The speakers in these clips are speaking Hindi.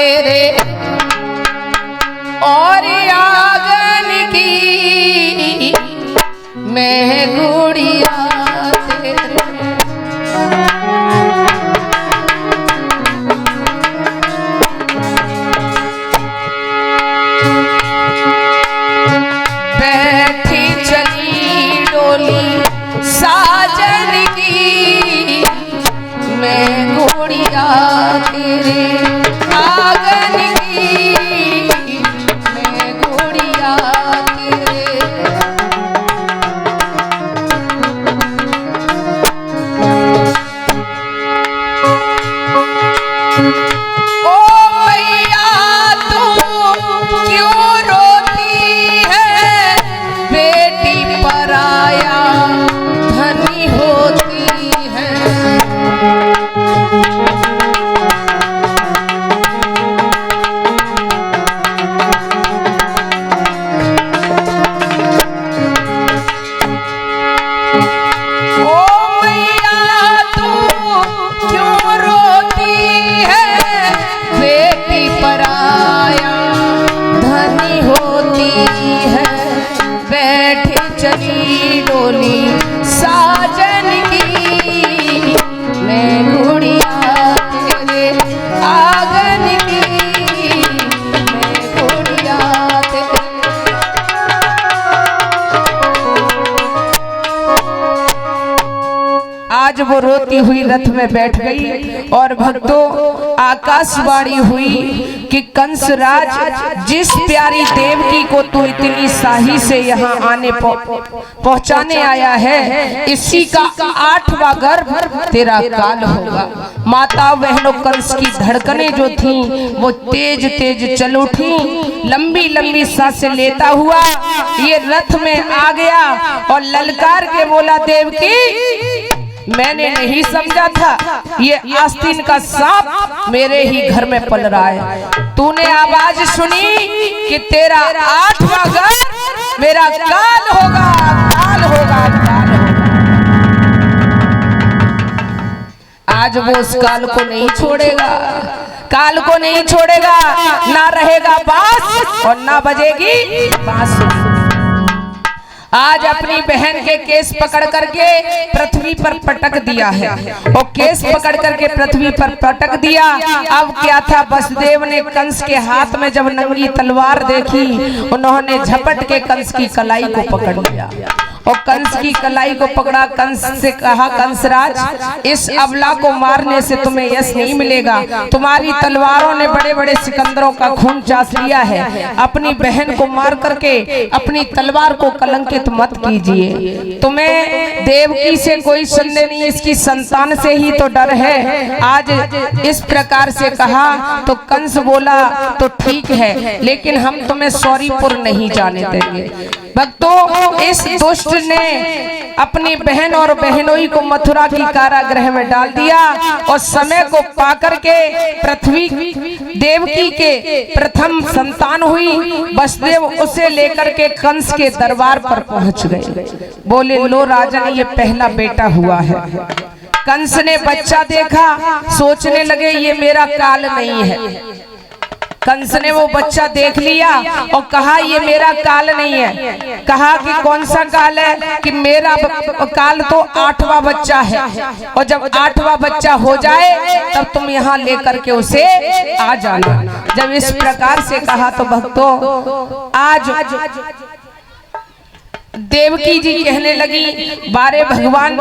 तेरे और आंगन की मैं गुड़िया तेरे। बैठी चली डोली साजन की मैं गुड़िया तेरे आंगन की मैं गुड़िया तेरे। ओ मैया तू क्यों रोती है, बेटी पराया धनी होती है। चली डोली साजन की मैं गुड़िया तेरे आंगन की मैं गुड़िया तेरे। आज वो रोती हुई रथ में बैठ गई और भक्तों आकाशवाणी हुई कि कंसराज जिस प्यारी देवकी को तू इतनी साही से यहाँ आने पहुँचाने आया है, इसी का 8वां गर्भ तेरा काल होगा। माता बहनों कंस की धड़कनें जो थीं वो तेज तेज चल उठी। लंबी लंबी सांसें लेता हुआ ये रथ में आ गया और ललकार के बोला, देवकी मैंने नहीं समझा था ये आस्तीन का सांप मेरे ही घर में पल रहा है। तूने आवाज सुनी कि तेरा 8वां गर्भ मेरा काल होगा, काल होगा, काल होगा। आज वो उस काल को नहीं छोड़ेगा, काल को नहीं छोड़ेगा। ना रहेगा बांस और ना बजेगी बांसुरी। आज अपनी बहन के केस पकड़ करके पृथ्वी पर पटक दिया है और केस पकड़ करके पृथ्वी पर पटक दिया। अब क्या था, वसुदेव ने कंस के हाथ में जब नंगी तलवार देखी, उन्होंने झपट के कंस की कलाई को पकड़ लिया और कंस की कलाई को पकड़ा। कंस से कहा, कंसराज इस अबला को मारने से तुम्हें यश नहीं मिलेगा। तुम्हारी तलवारों ने बड़े बड़े सिकंदरों का खून चास लिया है। अपनी बहन को मार करके अपनी तलवार को कलंकित मत कीजिए। तुम्हें देवकी से कोई संदेह नहीं, इसकी संतान से ही तो डर है। आज इस प्रकार से कहा तो कंस बोला तो ठीक है, लेकिन हम तुम्हें सौरीपुर नहीं जाने देंगे। भक्तों इस दुष्ट ने अपनी बहन और बहनोई को मथुरा की कारागृह में डाल दिया और समय को पाकर के पृथ्वी देवकी के प्रथम संतान हुई। वसुदेव उसे लेकर के कंस के दरबार पर पहुंच गए। बोले, लो राजन ये पहला बेटा हुआ है। कंस ने बच्चा देखा, सोचने लगे ये मेरा काल नहीं है। कंस ने वो बच्चा देख लिया और कहा ये मेरा काल नहीं है। कहा कि कौन सा काल है, कि मेरा काल तो 8वां बच्चा है और जब 8वां बच्चा हो जाए तब तुम यहाँ लेकर के उसे आ जाना। जब इस प्रकार से कहा तो भक्तों आज देवकी जी कहने लगी, बारे भगवान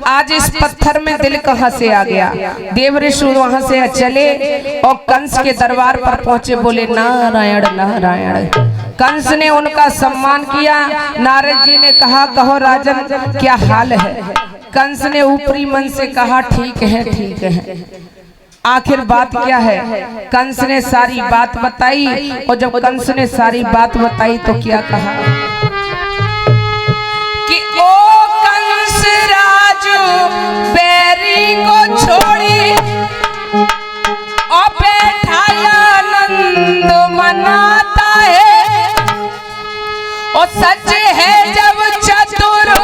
आज इस पत्थर में दिल कहाँ से आ गया। देव ऋषि वहां से चले और कंस के दरबार पर पहुंचे। बोले, नारायण नारायण। कंस ने उनका सम्मान किया। नारद जी ने कहा, कहो राजन क्या हाल है। कंस ने ऊपरी मन से कहा, ठीक है ठीक है। आखिर बात क्या है। कंस ने सारी बात बताई और जब कंस ने सारी बात बताई तो क्या कहा कि ओ कंस राजू बैरी को छोड़ी और बैठाया आनंद मनाता है। और सच है जब चतुर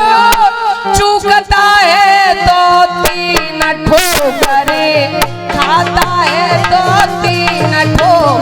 चूकता है तो 3 ठोकरे खाता है, तो 3 ठोकरे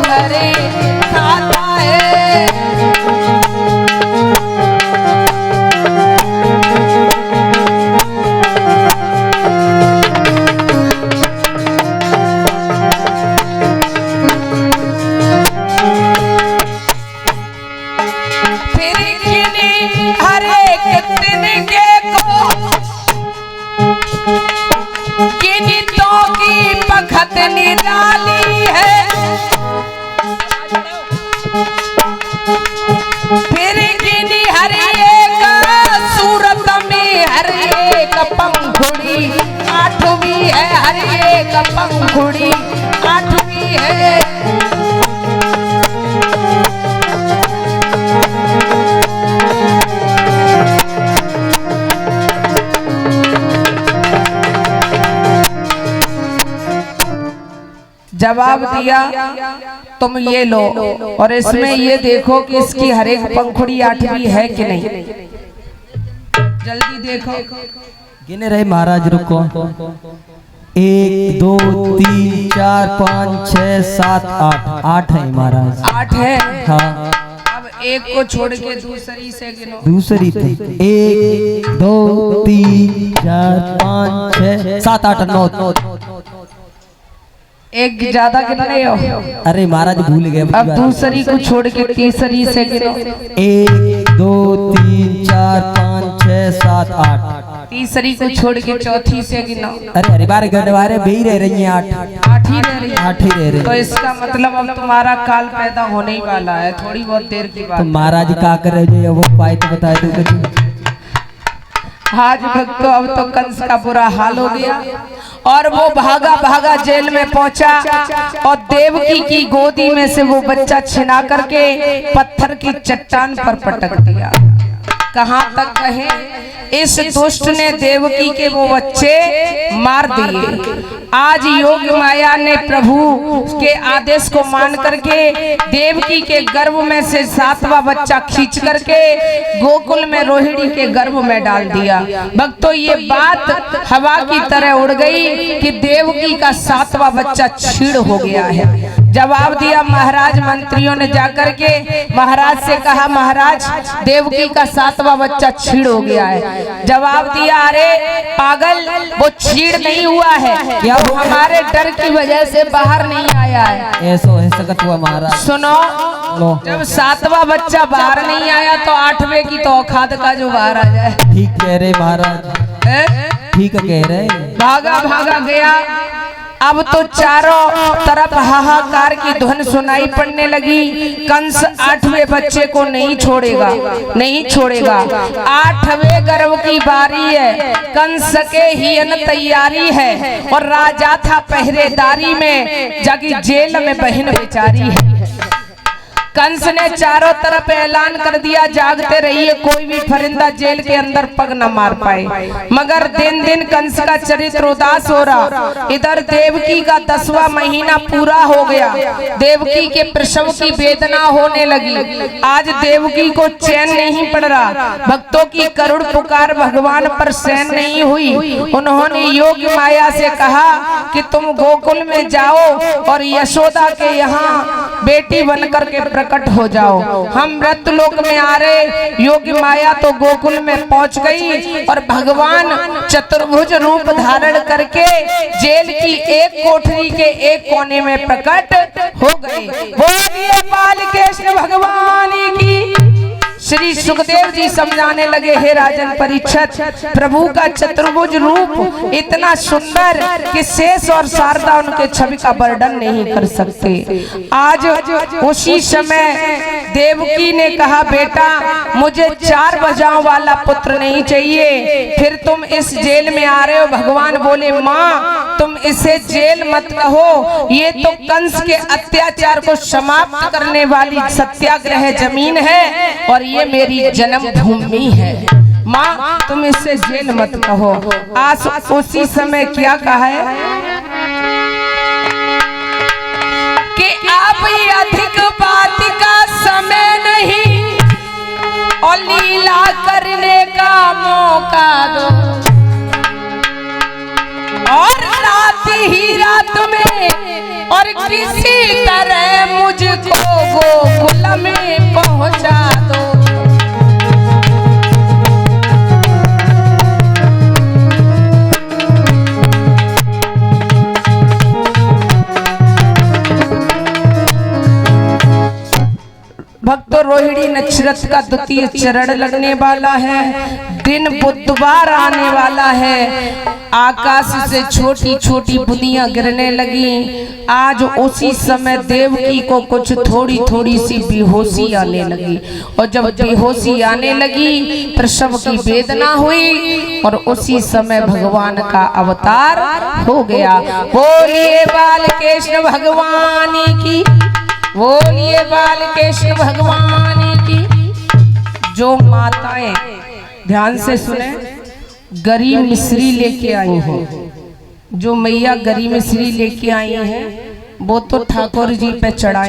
जवाब दिया तुम ये लो और इसमें ये देखो कि इसकी हर एक पंखुड़ी 8वीं है कि नहीं। जल्दी देखो। गिने रहे महाराज, रुको। 1 2 3 4 5 6 7 8 8 है महाराज। 8 है। हाँ। अब एक को छोड़ के दूसरी से गिनो। दूसरी थे 1 2 3 4 5 6 7 8 9। एक ज्यादा गिन रहे हो। अरे महाराज भूल गए। अब दूसरी को छोड़ के तीसरी से गिनो। 1 2 3 4 5 6 7 8। तीसरी को छोड़ के चौथी से गिनो। अरे अरे बार गणवारे भी रह रही हैं 8 ही रह रही है। 8 ही रह रही। तो इसका मतलब अब तुम्हारा काल पैदा होने ही वाला है, थोड़ी बहुत देर की बात। तो महाराज का कर रहे वो पाए तो बताए तो। आज भक्तों अब तो कंस का बुरा हाल हो गया और वो भागा भागा जेल में पहुंचा और देवकी की गोदी में से वो बच्चा छिना करके पत्थर की चट्टान पर पटक दिया। कहां तक कहे, इस दुष्ट ने देवकी के वो बच्चे मार दिए। आज योग माया ने प्रभु के आदेश को मान करके देवकी के गर्भ में से 7वां बच्चा खींच करके गोकुल में रोहिणी के गर्भ में डाल दिया। भक्तों ये बात हवा की तरह उड़ गई कि देवकी का 7वां बच्चा छीड़ हो गया है। जवाब दिया महाराज मंत्रियों ने जाकर के महाराज से कहा, महाराज देवकी का 7वां बच्चा छीड़ हो गया है। जवाब दिया, अरे पागल, वो छीड़ नहीं हुआ है, क्या वो हमारे डर की वजह से बाहर नहीं आया है। ऐसा हुआ महाराज। सुनो, जब 7वां बच्चा बाहर नहीं आया तो 8वें की तो औकात का जो बाहर आ जाए। ठीक कह रहे महाराज, ठीक कह रहे। भागा भागा गया। अब तो चारों तरफ हाहाकार की धुन सुनाई पड़ने लगी। कंस 8वें बच्चे को नहीं छोड़ेगा, नहीं छोड़ेगा। 8वें गर्भ की बारी है, कंस के ही अन तैयारी है और राजा था पहरेदारी में, जाके जेल में बहन बेचारी है। कंस ने चारों तरफ ऐलान कर दिया, जागते रहिए, कोई भी फरिंदा जेल के अंदर पग न मार पाए। मगर दिन दिन कंस का चरित्र उदास हो रहा। इधर देवकी का 10वां महीना पूरा हो गया। देवकी के प्रसव की वेदना होने लगी। आज देवकी को चैन नहीं पड़ रहा। भक्तों की करुण पुकार भगवान पर सहन नहीं हुई। उन्होंने योग माया से कहा कि तुम गोकुल में जाओ और यशोदा के यहाँ बेटी बनकर के प्रकट हो जाओ। हम मृतलोक में आ रहे। योगी माया तो गोकुल में पहुंच गई और भगवान चतुर्भुज रूप धारण करके जेल की एक कोठरी के एक कोने में प्रकट हो गए। बोलिए बालकृष्ण भगवान की। श्री सुखदेव जी समझाने लगे, हे राजन परीक्षित, प्रभु का चतुर्भुज रूप इतना सुंदर कि शेष और शारदा उनके छवि का वर्णन नहीं कर सकते। आज उसी समय देवकी ने कहा, बेटा मुझे 4 भुजाओं वाला पुत्र नहीं चाहिए, फिर तुम इस जेल में आ रहे हो। भगवान बोले, माँ तुम इसे जेल मत कहो, ये तो कंस के अत्याचार को समाप्त करने वाली सत्याग्रह जमीन है और ये मेरी जन्मभूमि है। माँ तुम इसे जेल मत कहो। आज उसी समय क्या कहा है कि अब ये अधिक बात का समय नहीं और लीला करने का मौका दो, और रात ही रात में और किसी तरह मुझको गोकुल में पहुंचा दो। भक्तों रोहिणी नक्षत्र का 2 चरण लगने वाला है। दिन बुधवार आने वाला है। आकाश से छोटी छोटी बूंदियां गिरने लगी। आज उसी समय देवकी को कुछ थोड़ी थोड़ी सी बेहोशी आने लगी और जब बेहोशी आने लगी प्रसव की वेदना हुई और उसी समय भगवान का अवतार हो गया। बोलिए बालकृष्ण भगवान की, बोलिए बालकृष्ण भगवान की। जो माताएं ध्यान से सुने, गरी मिश्री लेके आई हैं, जो मैया गरी मिश्री लेके आई हैं वो तो ठाकुर जी पे चढ़ाए